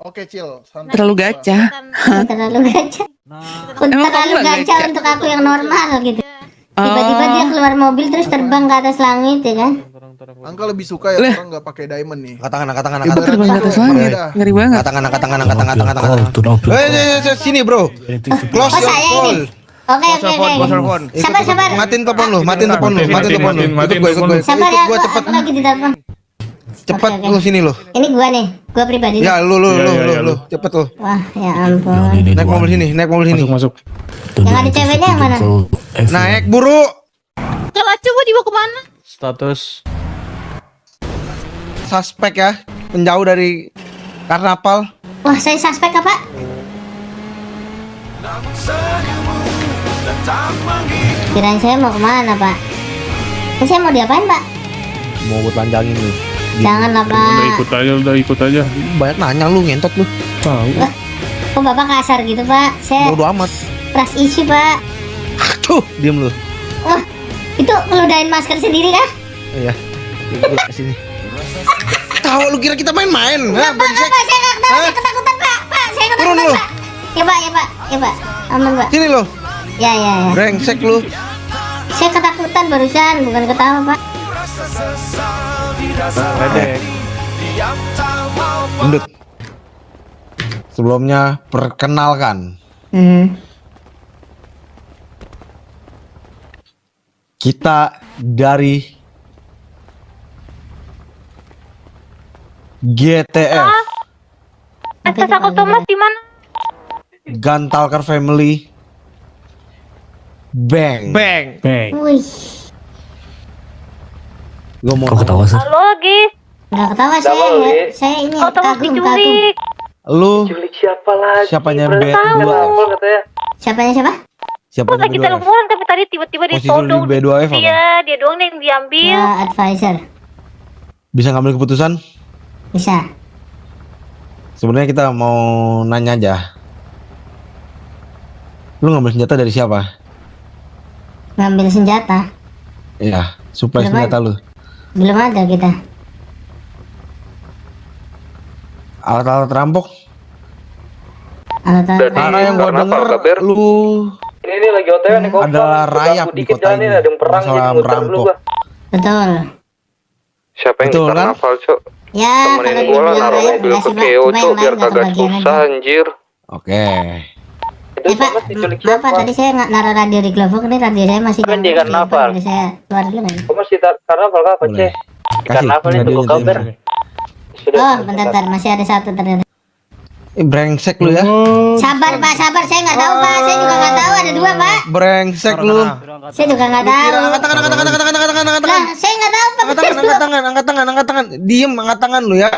Oke, Cil. Santai. Terlalu gacah. Terlalu gacah. Emang kamu Terlalu nggak gacah gacah? untuk aku yang normal gitu. Tiba-tiba dia keluar mobil terus terbang ke atas langit ya kan? Angka lebih suka ya orang nggak pakai diamond nih. Angkat tangan, angkat tangan, Ibaratnya angkat Terbang ke tuh atas langit. beda. Ngeri banget. angkat tangan, angkat tangan, angkat tangan, angkat tangan, angkat tangan. Sini bro, close Oh your saya call. ini. Oke oke oke. Sabar sabar. Matiin telepon lu, matiin telepon lu, matiin telepon lu. Ikut gue, Sabar ya, gue aku cepet, lagi di telepon. cepet Oke, lu sini lu. Ini gua nih, gua pribadi. nih. Ya lu, cepet lu. Wah ya ampun. Naik mobil sini, naik mobil sini. Masuk. Yang ada ceweknya yang mana? Naik buru. Kalau coba dibawa kemana? Status Suspek ya, menjauh dari karnaval. Wah saya suspek apa? Kirain saya mau kemana pak? Ini saya mau diapain pak? Mau gue telanjangin lu. Janganlah udah pak. ikut aja, udah ikut aja. Banyak nanya lu, ngentot lu. Tahu. Kok bapak kasar gitu pak? Saya Bodo amat. trust issue pak. Tuh, diem lu. Wah itu ngeludahin masker sendiri kah? Iya. Gue kesini. Tahu lu kira kita main-main? Hah, Pak, brengsek. pak, saya nggak ketawa, Hah? saya ketakutan pak. Pak, saya Turun ketakutan lu. pak. Ya pak, ya pak, ya pak. Aman pak. Sini lu. Ya ya ya. Brengsek lu. Saya ketakutan barusan, bukan ketawa pak. Redek. Gendut. Sebelumnya perkenalkan, kita dari GTF, Apa itu, Aku Pak? Thomas di mana? Gantalker Family, Bang. Bang. Wih, Gue mau Kok ketawa sih? Halo, Gis. nggak ketawa saya ini Oh, Thomas kagum. diculik. lu Culik siapa lagi? siapanya Baru B2F? tahu katanya. Siapanya siapa? Siapanya Lagi B2F? teleponan tapi tadi tiba-tiba Posisi ditodong. lu di B2F apa? Dia doang yang diambil. Ya, advisor. Bisa ngambil keputusan? Bisa. Sebenarnya kita mau nanya aja. Lu ngambil senjata dari siapa? Ngambil senjata. Iya, supply Belum senjata lu. Belum ada kita. Alat-alat rampok. Alat-alat. Karena yang gua denger lu Ini lagi OTW nih kok. adalah rayap di kota ini. Ada yang perang Masalah jadi muter dulu merampok. gua. Betul. Siapa yang Betul, di kan? karnaval, Cok? Ya, Temenin kalau gua lah dibilang naruh rayap mobil enggak ke sih, Pak. KO, Cuma Cok, yang biar lain nggak kagak kebagian susah, aja. anjir. Oke. Itu Pak, Thomas diculik maaf Pak, siapa? tadi saya nggak naruh radio di Glovok, ini radio saya masih Kan di nyambung. karnaval. Jadi saya keluar dulu nggak? Thomas di karnaval apa, Boleh. Cek? Karnaval itu radionya kok kabar. Tim. Oh, bentar, masih ada satu ternyata. Brengsek lu ya. Sabar Pak, sabar. Saya nggak tahu Pak. Saya juga nggak tahu ada dua Pak. Brengsek lu. Saya juga nggak tahu. Angkat tangan, angkat tangan, angkat tangan, angkat tangan, angkat Lah, tangan. saya nggak tahu Pak. Angkat tangan, angkat tangan, angkat tangan, angkat tangan. Diem, angkat tangan lu ya.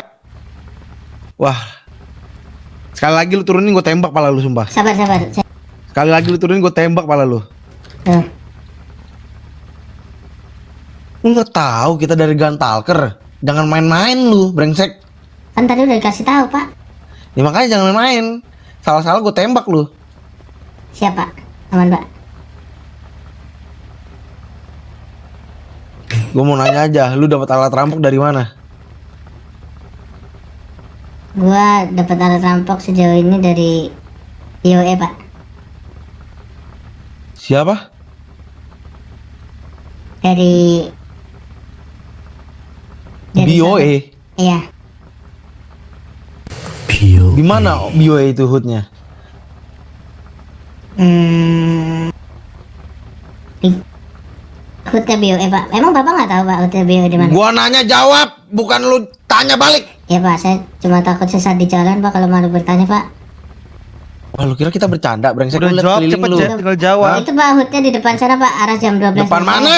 Wah. Sekali lagi lu turunin gue tembak pala lu sumpah. Sabar. Sekali lagi lu turunin gue tembak pala lu. Tuh. Lu nggak tahu kita dari Gantalker. Jangan main-main lu, brengsek. Kan tadi udah dikasih tahu Pak. Ya makanya jangan main-main. Salah-salah gue tembak lu. Siapa? Aman Pak. Gue mau nanya aja, lu dapat alat rampok dari mana? Gua dapat alat rampok sejauh ini dari IOE Pak. Siapa? Dari BOE. Iya. Di mana BOE itu hoodnya? Di hoodnya BOE Pak. Emang Bapak nggak tahu Pak hoodnya BOE di mana? Gua nanya jawab, bukan lu tanya balik. Ya Pak, saya cuma takut sesat di jalan Pak kalau malu bertanya Pak. Wah, lu kira kita bercanda, brengsek. Udah Lu liat jawab keliling cepet, lu. Jet, tinggal jawab. Itu Pak hoodnya di depan sana Pak, arah jam 12. Depan mana?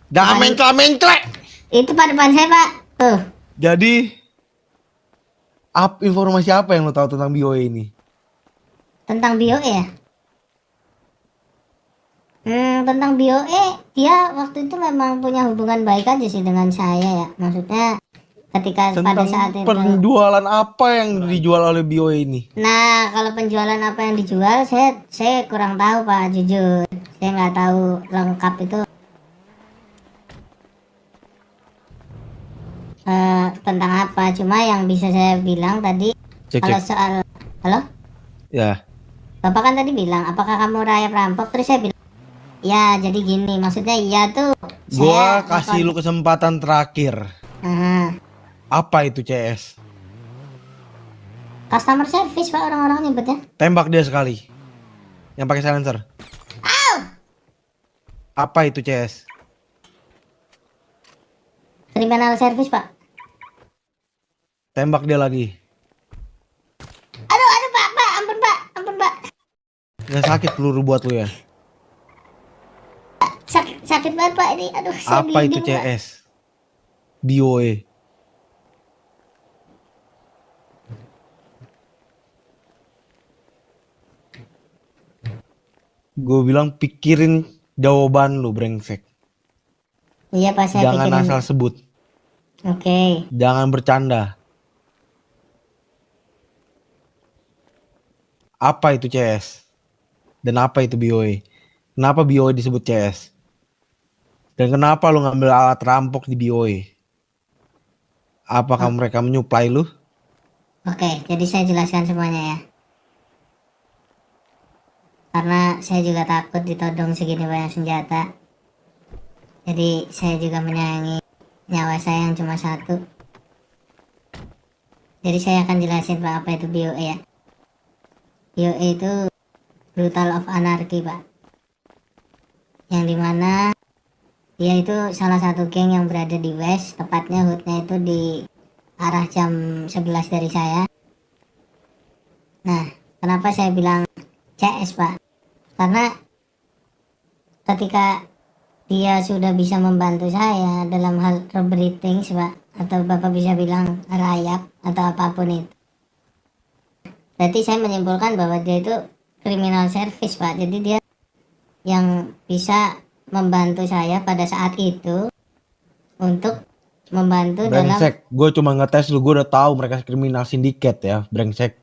Jangan mencela-mencela. Itu Pak depan saya Pak. Tuh. Jadi informasi apa yang lu tahu tentang BOE ini? Tentang BOE ya? Tentang BOE, dia waktu itu memang punya hubungan baik aja sih dengan saya ya. Maksudnya ketika pada saat itu. Penjualan apa yang dijual oleh BOE ini? Nah, kalau penjualan apa yang dijual, saya kurang tahu Pak, jujur. Saya nggak tahu lengkap itu. Tentang apa? Cuma yang bisa saya bilang tadi, Cek Kalau cek. soal, halo, Ya. bapak kan tadi bilang, apakah kamu rayap rampok? Terus saya bilang, ya jadi gini, maksudnya iya tuh. Gua Saya kasih lu kesempatan terakhir. Aha. Apa itu CS? Customer service pak orang-orang nyebutnya. Tembak dia sekali. Yang pakai silencer. Apa itu CS? Criminal service pak. Tembak dia lagi. Aduh pak, ampun pak. Nggak sakit peluru buat lu ya? Sakit banget pak ini, aduh saya Apa itu bleeding, Pak. CS? BOE. Gue bilang pikirin jawaban lu brengsek. Iya pak, saya Jangan pikirin. asal sebut. Oke. Jangan bercanda. Apa itu CS? Dan apa itu BOE? Kenapa BOE disebut CS? Dan kenapa lu ngambil alat rampok di BOE? Apakah mereka menyuplai lu? Oke, jadi saya jelaskan semuanya ya. Karena saya juga takut ditodong segini banyak senjata. Jadi saya juga menyayangi nyawa saya yang cuma satu. Jadi saya akan jelasin pak apa itu BOE ya. BOE itu Brutal of Anarchy pak. Yang dimana dia itu salah satu geng yang berada di West. Tepatnya hoodnya itu di arah jam 11 dari saya. Nah, kenapa saya bilang CS pak? Karena ketika dia sudah bisa membantu saya dalam hal robbery things pak, atau bapak bisa bilang rayap atau apapun itu, berarti saya menyimpulkan bahwa dia itu criminal service pak. Jadi dia yang bisa membantu saya pada saat itu untuk membantu dalam. Brengsek, gue cuma ngetes lu, gue udah tahu mereka kriminal sindiket ya, brengsek.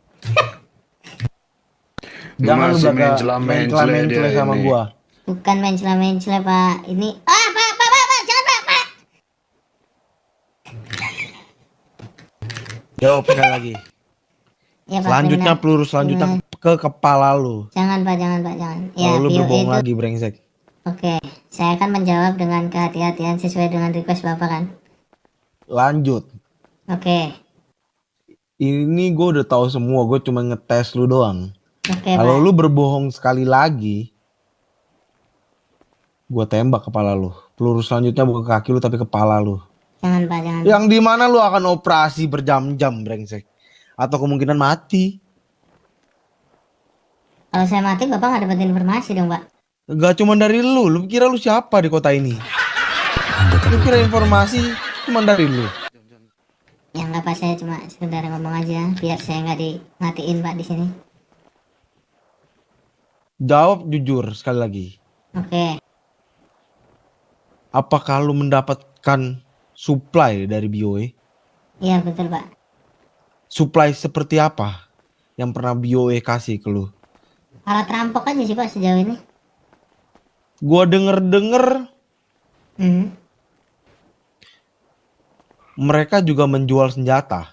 Jangan lu Masih mencela-mencela dia sama ini. gue. Bukan mencela-mencela pak, ini pak, jangan pak. Jawab sekali lagi. Ya, Pak, Selanjutnya kriminal. peluru selanjutnya ke kepala lu. Jangan pak, jangan. Ya, Kalau lu BOE berbohong itu. lagi brengsek. Oke, saya akan menjawab dengan kehati-hatian sesuai dengan request bapak kan. Lanjut. Oke, Ini gue udah tahu semua, gue cuma ngetes lu doang. oke Kalau pak. lu berbohong sekali lagi, gue tembak kepala lu. Peluru selanjutnya bukan ke kaki lu tapi kepala lu. Jangan pak, jangan. Yang dimana lu akan operasi berjam-jam brengsek. Atau kemungkinan mati. Kalau saya mati bapak nggak dapat informasi dong pak. Gak cuma dari lu kira lu siapa di kota ini? Lu kira informasi cuma dari lu? Ya nggak pak, saya cuma sekedar ngomong aja biar saya nggak dimatiin pak di sini. Jawab jujur sekali lagi. Oke, Apakah lu mendapatkan supply dari BOE? iya betul pak. Supply seperti apa yang pernah BOE kasih ke lu? Alat rampok aja sih pak sejauh ini. Gua denger mereka juga menjual senjata.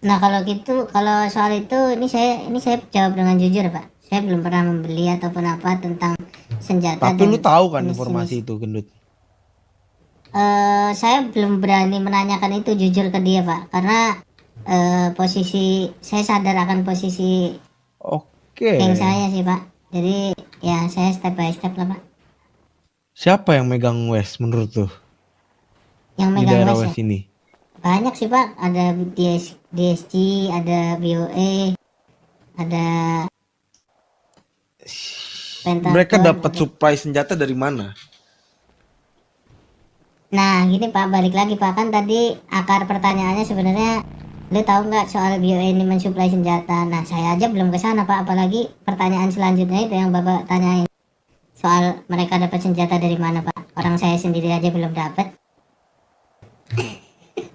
Nah kalau gitu, kalau soal itu ini saya jawab dengan jujur pak. Saya belum pernah membeli ataupun apa tentang senjata. Tapi dan lu tahu kan jenis-jenis. informasi itu, gendut? Saya belum berani menanyakan itu jujur ke dia pak, karena posisi saya sadar akan posisi Oke. geng saya sih pak. Jadi ya saya step by step lah pak. Siapa yang megang West menurut lu Yang di megang daerah West West ini? banyak sih pak. Ada DSG, ada BOE, ada Pentagon. Mereka dapat ada. supply senjata dari mana? Nah gini pak, balik lagi pak, kan tadi akar pertanyaannya sebenarnya lu tahu nggak soal BOE ini mensuplai senjata. Nah saya aja belum ke sana pak, apalagi pertanyaan selanjutnya itu yang bapak tanyain soal mereka dapat senjata dari mana pak. Orang saya sendiri aja belum dapat.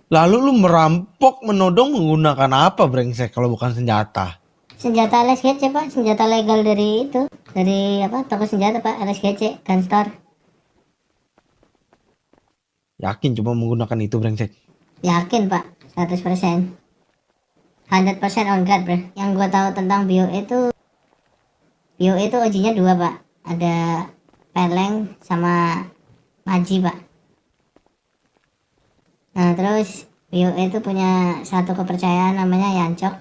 Lalu lu merampok menodong menggunakan apa brengsek kalau bukan senjata? Senjata LSGC pak, senjata legal dari itu, dari apa, toko senjata pak, LSGC, gun store. Yakin cuma menggunakan itu brengsek? Yakin pak, 100%. 100% on guard, bro. Yang gua tahu tentang BOE itu OG-nya 2, Pak. Ada Peleng sama Maji, Pak. Nah, terus BOE itu punya satu kepercayaan namanya Yancok.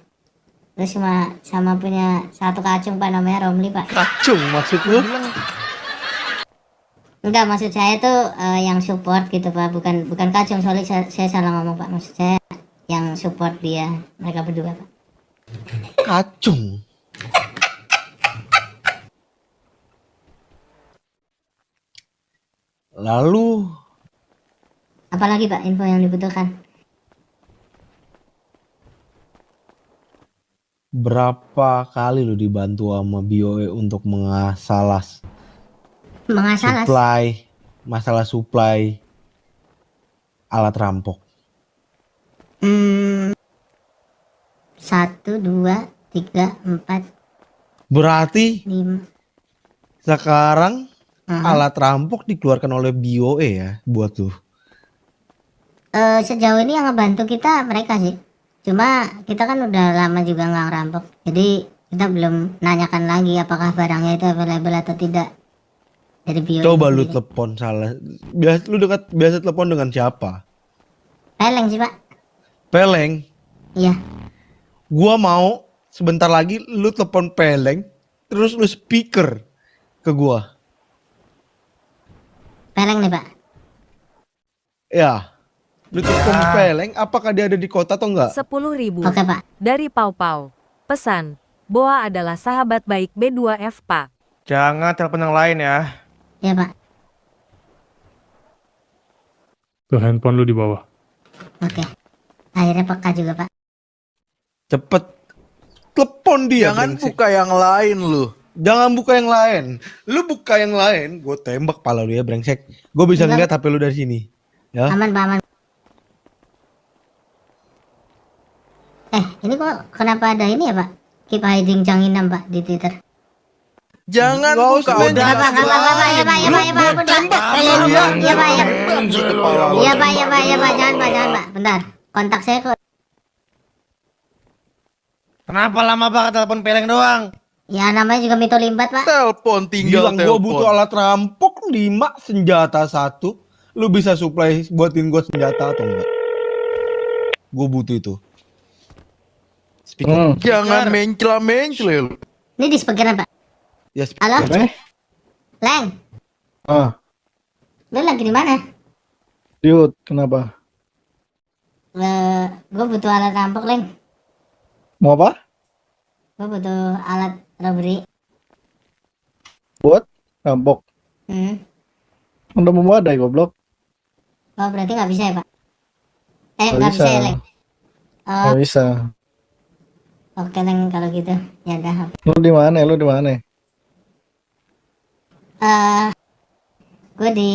Terus sama punya satu kacung, Pak, namanya Romli, Pak. Kacung maksud lu? Enggak, maksud saya tuh yang support gitu, Pak. Bukan kacung, sorry saya salah ngomong, Pak. Maksud saya yang support dia, mereka berdua, Pak. Kacung. Lalu Apalagi, Pak, info yang dibutuhkan? berapa kali lu dibantu sama BOE untuk mengasalas Mengasalas. masalah supply alat rampok? 1, 2, 3, 4, Berarti 5. sekarang alat rampok dikeluarkan oleh BOE ya buat lu. Sejauh ini yang ngebantu kita mereka sih. Cuma kita kan udah lama juga nggak ngerampok. Jadi kita belum nanyakan lagi apakah barangnya itu available atau tidak. Dari BOE Coba lu sendiri. telepon salah. Biasa telepon dengan siapa? Peleng sih, Pak. Peleng. Iya. Gua mau sebentar lagi lu telepon Peleng terus lu speaker ke gua. Peleng nih, Pak. Ya. Lu telepon Peleng, apakah dia ada di kota atau enggak? 10.000 Oke, Pak. dari Pau Pau. Pesan, Boa adalah sahabat baik B2F, Pak. Jangan telepon yang lain ya. Iya, Pak. Tuh handphone lu di bawah. Oke. Akhirnya peka juga, Pak. Cepet telepon dia. Jangan brengsek. buka yang lain lu. Jangan buka yang lain. Lu buka yang lain, gue tembak pala lu ya brengsek. Gue bisa Enggak. ngeliat HP lu dari sini. Ya. Aman, Pak, aman. Ini kok kenapa ada ini ya, Pak? Keep hiding Janginam, Pak, di Twitter. Jangan Nggak buka usah, audiens Nggak, Pak, nggak, Pak, ya, Pak, ya, Pak, ya, Pak, ya, Pak, ampun, Pak. Iya, Pak, iya, Pak, ya, Pak. Iya, Pak, ya, Pak, ya, Pak, jangan, Pak. Bentar. Kontak saya kok. Kenapa lama banget telepon Peleng doang? Ya, namanya juga Mito Limbat, Pak. telepon, tinggal Bilang gue butuh telepon. alat rampok 5 senjata 1. Lu bisa supply buatin gue senjata atau enggak? Gue butuh itu. Speaker. Jangan mencela-mencela lu. Ini di speakeran, Pak. Ya, Halo? speaker. Leng, lu lagi di mana? Diut, kenapa? Gue butuh alat rampok, Leng. Mau apa? Gue butuh alat robbery. Buat rampok. Udah memadai goblok. Oh, berarti nggak bisa ya, Pak? Nggak Nggak bisa ya, bisa. Leng? Oh, Nggak bisa. oke, Leng, kalau gitu. Ya udah. Lu di mana? Lu di mana? Gue di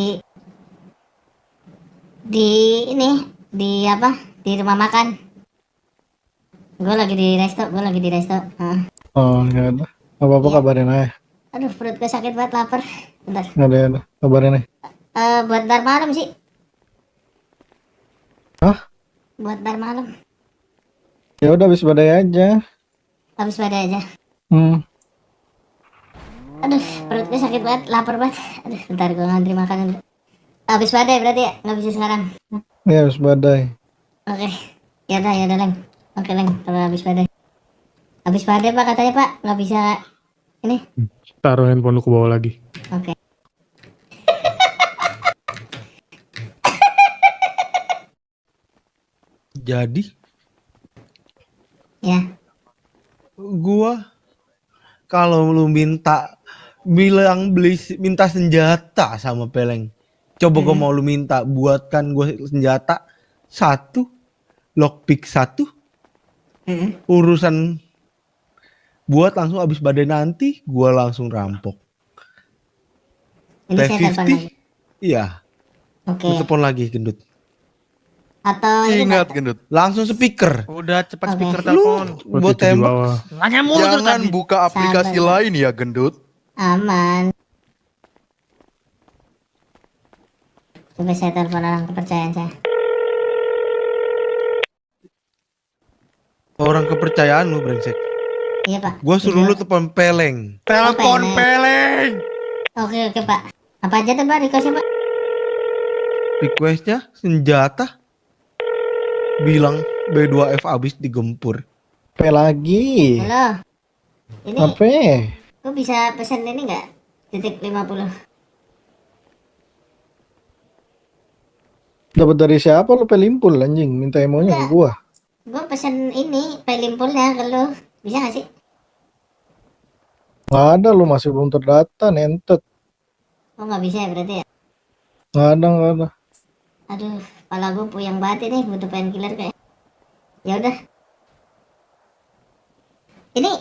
ini, di apa? Di rumah makan. Gue lagi di resto. Oh, ya udah. Apa-apa Iya. kabarin aja. Aduh, perut gue sakit banget, lapar. Bentar. Ya udah. Kabarin aja. Buat ntar malam sih. Hah? Buat ntar malam. Ya udah habis badai aja. Habis pada aja. Aduh, perut gue sakit banget, lapar banget. Aduh, bentar gue ngantri makanan dulu. Habis badai berarti ya? Nggak bisa sekarang. Ya habis badai. Oke. Ya udah, Leng. Oke, Leng, kalau habis badai. Habis badai, Pak, katanya, Pak. Nggak bisa ini. Taruh handphone lu ke bawah lagi. Oke. Jadi Ya. gua kalau lu minta minta senjata sama Peleng. Coba gua mau lu minta buatkan gua senjata 1, lockpick 1. Urusan buat langsung habis badai nanti gua langsung rampok. Ini saya telepon lagi. Iya. Oke. Lu telepon lagi gendut. Atau ini, Ingat, Pak. gendut. Langsung speaker. Udah cepat Oke. speaker Lu telepon. buat Posisi di tembak. bawah. Nanya mulu tuh Jangan tadi. buka aplikasi Sabar, Pak. lain ya, gendut. Aman. Coba saya telepon orang kepercayaan saya. Orang kepercayaan lu brengsek. Iya pak. Gua suruh lu telepon Peleng. Telepon Peleng. Oke pak. Apa aja tuh pak requestnya pak? Requestnya senjata. Bilang B2F abis digempur. Apa lagi? Halo. Ini Apa? gue bisa pesen ini nggak? Titik 50. Dapat dari siapa lu pelimpul anjing? Minta emonya ke gua. Gue pesen ini pelimpulnya ke lu. Bisa nggak sih? Nggak ada, lu masih belum terdata, nentet. Oh nggak bisa ya berarti ya? Nggak ada. Aduh, kepala gue puyeng banget ini, butuh painkiller kayak. Ya udah. Ini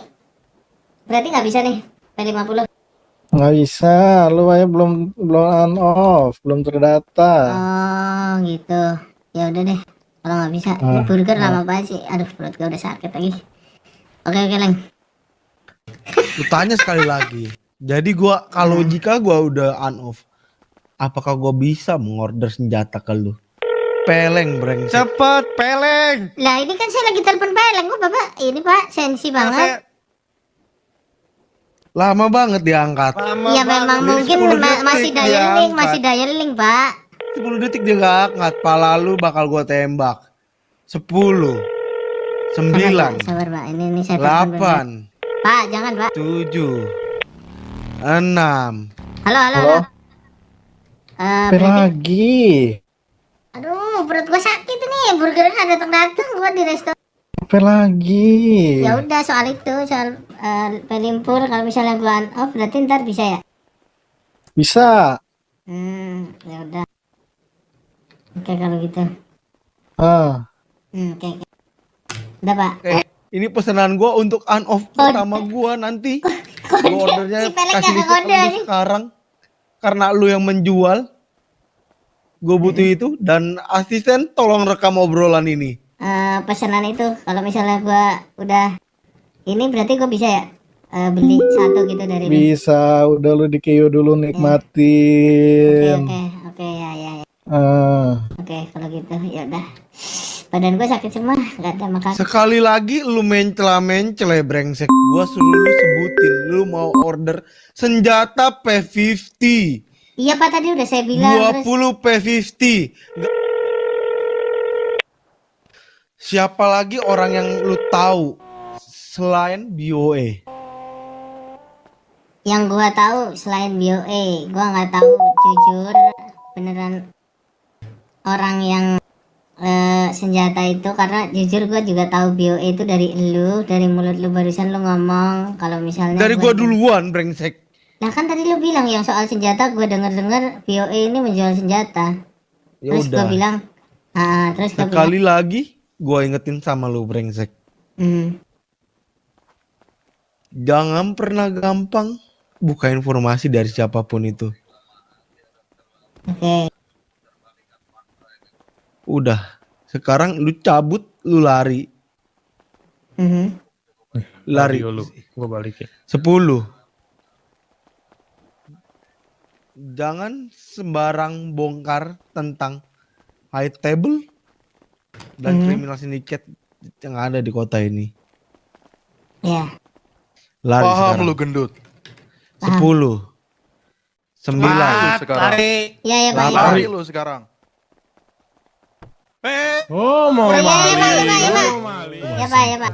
berarti nggak bisa nih P50. Nggak bisa, lu aja belum on off, belum terdata. Oh gitu. Ya udah deh. Kalau nggak bisa, ini burger lama banget sih. Aduh, perut gue udah sakit lagi. Oke Leng. Lu tanya sekali lagi. Jadi gua jika gua udah on off, apakah gua bisa mengorder senjata ke lu? Peleng brengsek. Cepet Peleng. Lah ini kan saya lagi telepon Peleng kok Bapak. Ini Pak, sensi banget. Lama banget diangkat. Iya memang mungkin 10 detik masih dialing Pak. 10 detik dia gak angkat. Pala lu bakal gua tembak. 10 9 Sabar Pak, ini saya telepon dulu. 8 Pak, jangan Pak. 7 6 Halo. Apa lagi? Aduh, perut gua sakit ini. Burgernya datang gua di restoran. Apa lagi? Ya udah soal pelimpul kalau misalnya gua on off berarti ntar bisa ya? Bisa. Ya udah. Oke kalau gitu. Oke. Udah Pak. ini pesanan gua untuk on off pertama gua nanti. Gua ordernya Si Peleng kasih nggak list kode lu aja. sekarang. Karena lu yang menjual. Gue butuh itu dan asisten tolong rekam obrolan ini. Pesanan itu kalau misalnya gua udah ini berarti gua bisa ya beli satu gitu dari ini. Bisa, udah lu di KO dulu nikmatin. Oke ya. Ah. Oke kalau gitu ya udah. Badan gua sakit semua, nggak ada makan. Sekali lagi lu mencela brengsek. Gua suruh lu sebutin lu mau order senjata P50. Iya Pak tadi udah saya bilang. 20 P50. Siapa lagi orang yang lu tahu selain BOE? Yang gua tahu selain BOE, gua nggak tahu jujur beneran orang yang senjata itu karena jujur gua juga tahu BOE itu dari mulut lu barusan lu ngomong kalau misalnya Dari gua duluan brengsek. Nah kan tadi lu bilang yang soal senjata gua denger BOE ini menjual senjata. Ya Terus gua udah. bilang, terus gua Sekali lagi gua ingetin sama lu brengsek. Jangan pernah gampang buka informasi dari siapapun itu. Oke. Udah. Sekarang lu cabut, lu lari. Lari. Lu, gua balikin. 10. Jangan sembarang bongkar tentang high table dan criminal syndicate yang ada di kota ini. Ya. Lari Paham sekarang. lu gendut. 10 9 Sekarang. Ya Pak. Lari lu sekarang. Oh, mau Ya maling. Pak. Oh, maling. Ya Pak.